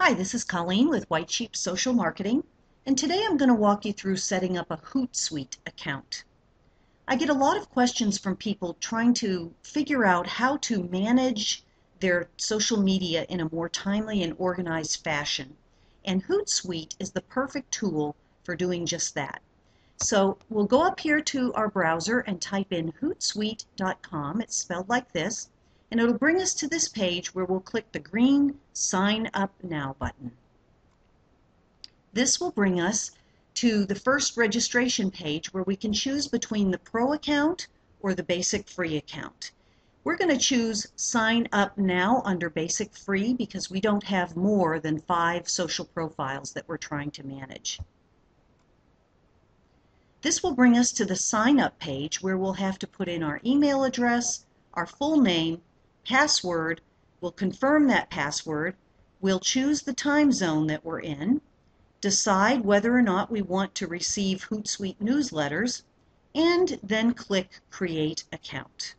Hi, this is Colleen with White Sheep Social Marketing, and today I'm going to walk you through setting up a Hootsuite account. I get a lot of questions from people trying to figure out how to manage their social media in a more timely and organized fashion, and Hootsuite is the perfect tool for doing just that. So we'll go up here to our browser and type in Hootsuite.com. It's spelled like this. And it'll bring us to this page where we'll click the green Sign Up Now button. This will bring us to the first registration page where we can choose between the Pro account or the Basic Free account. We're going to choose Sign Up Now under Basic Free because we don't have more than 5 social profiles that we're trying to manage. This will bring us to the Sign Up page where we'll have to put in our email address, our full name, password. We'll confirm that password. We'll choose the time zone that we're in, decide whether or not we want to receive Hootsuite newsletters, and then click Create Account.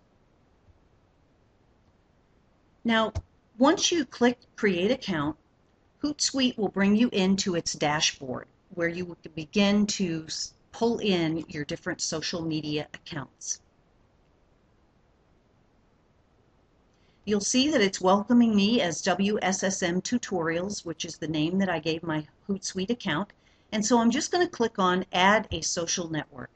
Now, once you click Create Account, Hootsuite will bring you into its dashboard where you will begin to pull in your different social media accounts. You'll see that it's welcoming me as WSSM Tutorials, which is the name that I gave my Hootsuite account. And so I'm just going to click on Add a Social Network.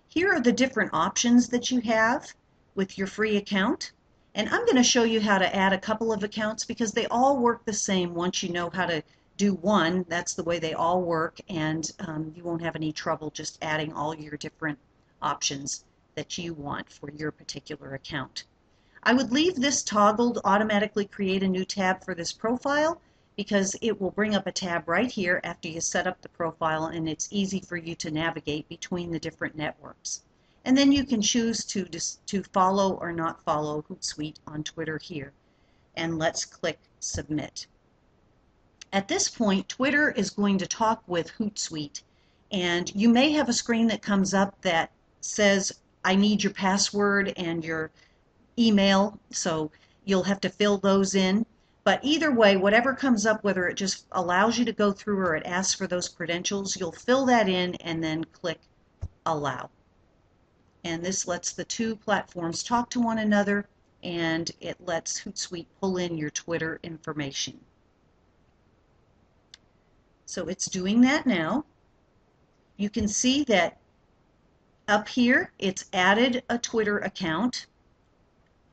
Here are the different options that you have with your free account. And I'm going to show you how to add a couple of accounts because they all work the same once you know how to do one. That's the way they all work, and you won't have any trouble just adding all your different options that you want for your particular account. I would leave this toggled automatically create a new tab for this profile because it will bring up a tab right here after you set up the profile, and it's easy for you to navigate between the different networks. And then you can choose to follow or not follow Hootsuite on Twitter here. And let's click Submit. At this point, Twitter is going to talk with Hootsuite, and you may have a screen that comes up that says I need your password and your email, so you'll have to fill those in. But either way, whatever comes up, whether it just allows you to go through or it asks for those credentials, you'll fill that in and then click Allow. And this lets the two platforms talk to one another, and it lets Hootsuite pull in your Twitter information. So it's doing that now. You can see that up here, it's added a Twitter account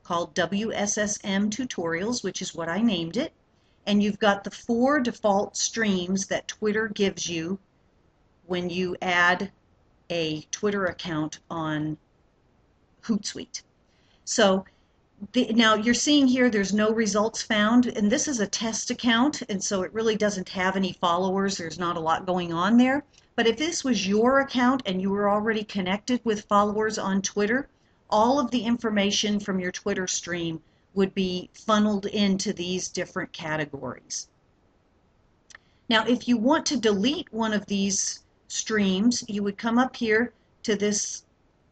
called WSSM Tutorials, which is what I named it. And you've got the 4 default streams that Twitter gives you when you add a Twitter account on Hootsuite. So now you're seeing here there's no results found, and this is a test account, and so it really doesn't have any followers. There's not a lot going on there. But if this was your account and you were already connected with followers on Twitter, all of the information from your Twitter stream would be funneled into these different categories. Now, if you want to delete one of these streams, you would come up here to this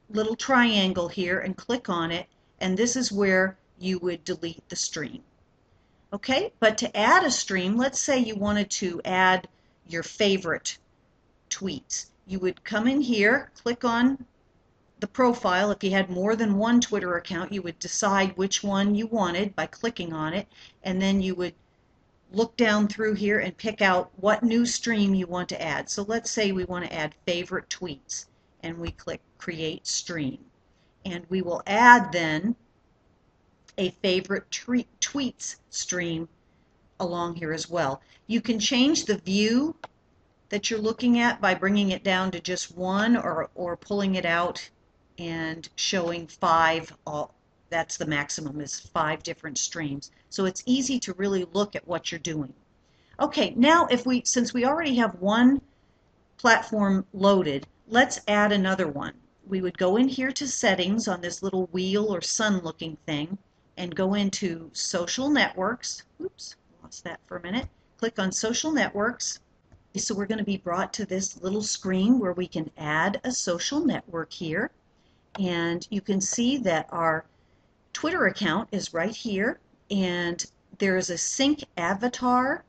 little triangle here and click on it, and this is where you would delete the stream. Okay, but to add a stream, let's say you wanted to add your favorite tweets. You would come in here, click on the profile. If you had more than one Twitter account, you would decide which one you wanted by clicking on it, and then you would look down through here and pick out what new stream you want to add. So let's say we want to add favorite tweets, and we click Create Stream. And we will add then a favorite tweets stream along here as well. You can change the view that you're looking at by bringing it down to just one, or pulling it out and showing 5. That's the maximum, is 5 different streams. So it's easy to really look at what you're doing. Okay, now since we already have one platform loaded, let's add another one. We would go in here to Settings on this little wheel or sun looking thing and go into Social Networks. Oops, lost that for a minute. Click on Social Networks. So we're going to be brought to this little screen where we can add a social network here. And you can see that our Twitter account is right here. And there is a sync avatar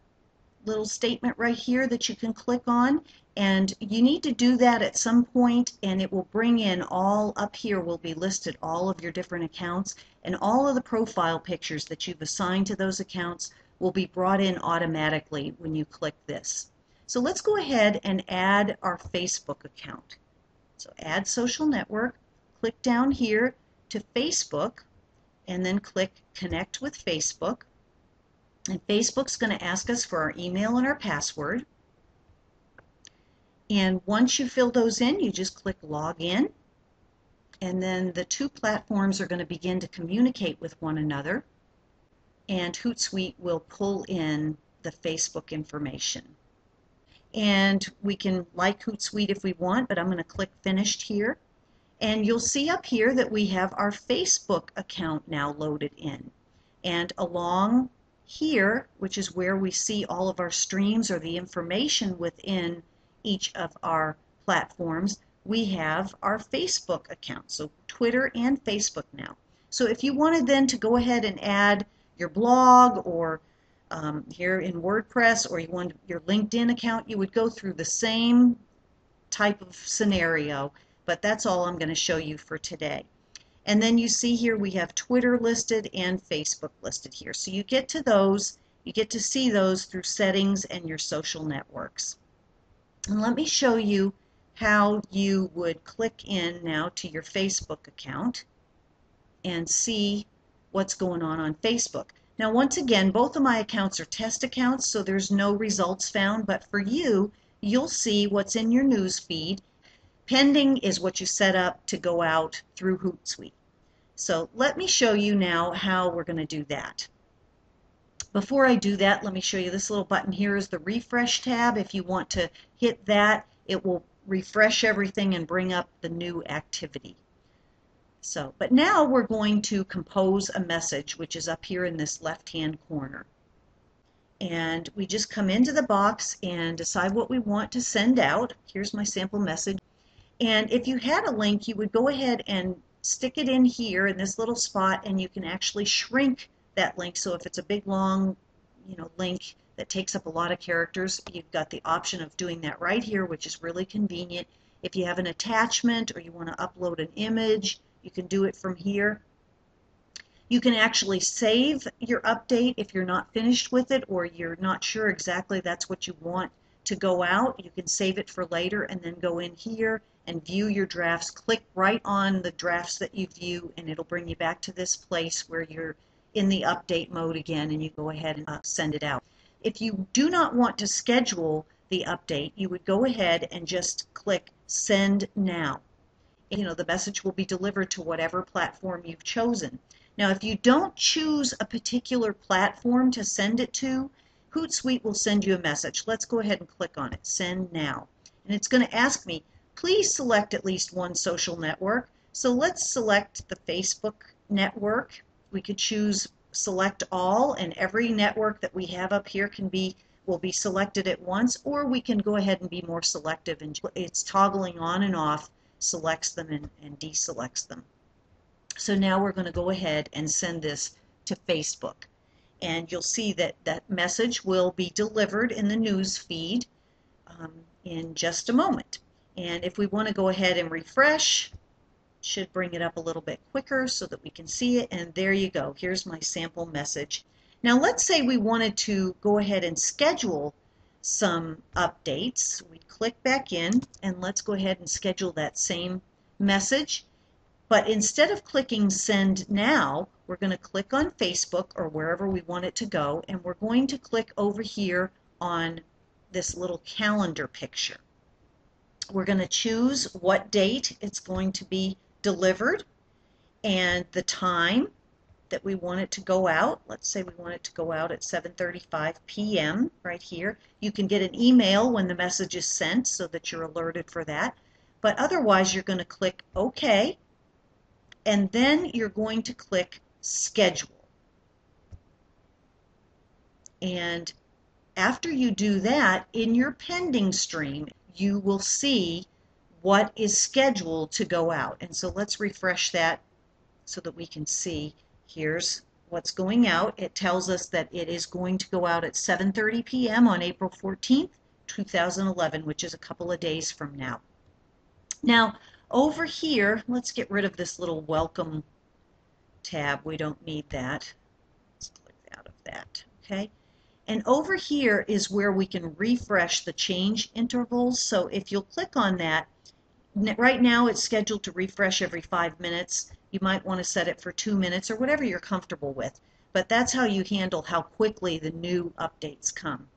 little statement right here that you can click on, and you need to do that at some point, and it will bring in all up here will be listed all of your different accounts, and all of the profile pictures that you've assigned to those accounts will be brought in automatically when you click this. So let's go ahead and add our Facebook account. So add social network, click down here to Facebook, and then click connect with Facebook. And Facebook's going to ask us for our email and our password. And once you fill those in, you just click log in. And then the two platforms are going to begin to communicate with one another. And Hootsuite will pull in the Facebook information. And we can like Hootsuite if we want, but I'm going to click finished here. And you'll see up here that we have our Facebook account now loaded in. And along here, which is where we see all of our streams or the information within each of our platforms, we have our Facebook account. So Twitter and Facebook now. So if you wanted then to go ahead and add your blog or here in WordPress, or you want your LinkedIn account, you would go through the same type of scenario, but that's all I'm going to show you for today. And then you see here we have Twitter listed and Facebook listed here. So you get to those, you get to see those through settings and your social networks. And let me show you how you would click in now to your Facebook account and see what's going on Facebook. Now once again, both of my accounts are test accounts, so there's no results found, but for you, you'll see what's in your news feed. Pending is what you set up to go out through Hootsuite. So let me show you now how we're going to do that. Before I do that, let me show you this little button here is the refresh tab. If you want to hit that, it will refresh everything and bring up the new activity. So, but now we're going to compose a message, which is up here in this left-hand corner. And we just come into the box and decide what we want to send out. Here's my sample message. And if you had a link, you would go ahead and stick it in here in this little spot, and you can actually shrink that link. So if it's a big long link that takes up a lot of characters, you've got the option of doing that right here, which is really convenient. If you have an attachment or you want to upload an image, you can do it from here. You can actually save your update if you're not finished with it or you're not sure exactly that's what you want to go out. You can save it for later and then go in here and view your drafts. Click right on the drafts that you view and it'll bring you back to this place where you're in the update mode again, and you go ahead and send it out. If you do not want to schedule the update, you would go ahead and just click send now. The message will be delivered to whatever platform you've chosen. Now if you don't choose a particular platform to send it to, Hootsuite will send you a message. Let's go ahead and click on it, send now. And it's going to ask me, please select at least one social network. So let's select the Facebook network. We could choose select all, and every network that we have up here will be selected at once, or we can go ahead and be more selective, and it's toggling on and off, selects them and deselects them. So now we're going to go ahead and send this to Facebook. And you'll see that that message will be delivered in the news feed in just a moment. And if we want to go ahead and refresh, should bring it up a little bit quicker so that we can see it, and there you go. Here's my sample message. Now let's say we wanted to go ahead and schedule some updates. We click back in and let's go ahead and schedule that same message. But instead of clicking send now, we're going to click on Facebook or wherever we want it to go, and we're going to click over here on this little calendar picture. We're going to choose what date it's going to be delivered and the time that we want it to go out. Let's say we want it to go out at 7:35 p.m. right here. You can get an email when the message is sent so that you're alerted for that. But otherwise, you're going to click OK, and then you're going to click Schedule. And after you do that, in your pending stream, you will see what is scheduled to go out. And so let's refresh that so that we can see. Here's what's going out. It tells us that it is going to go out at 7:30 p.m. on April 14th, 2011, which is a couple of days from now. Now, over here, let's get rid of this little welcome tab. We don't need that. Let's click out of that, okay? And over here is where we can refresh the change intervals. So if you'll click on that, right now it's scheduled to refresh every 5 minutes. You might want to set it for 2 minutes or whatever you're comfortable with. But that's how you handle how quickly the new updates come.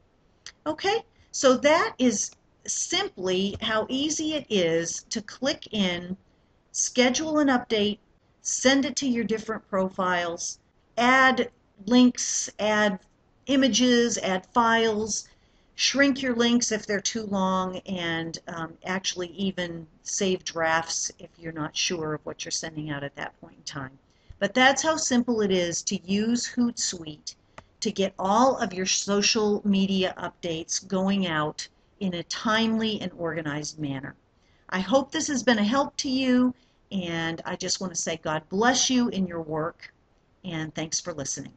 Okay, so that is simply how easy it is to click in, schedule an update, send it to your different profiles, add links, add images, add files, shrink your links if they're too long, and actually even save drafts if you're not sure of what you're sending out at that point in time. But that's how simple it is to use Hootsuite to get all of your social media updates going out in a timely and organized manner. I hope this has been a help to you, and I just want to say God bless you in your work, and thanks for listening.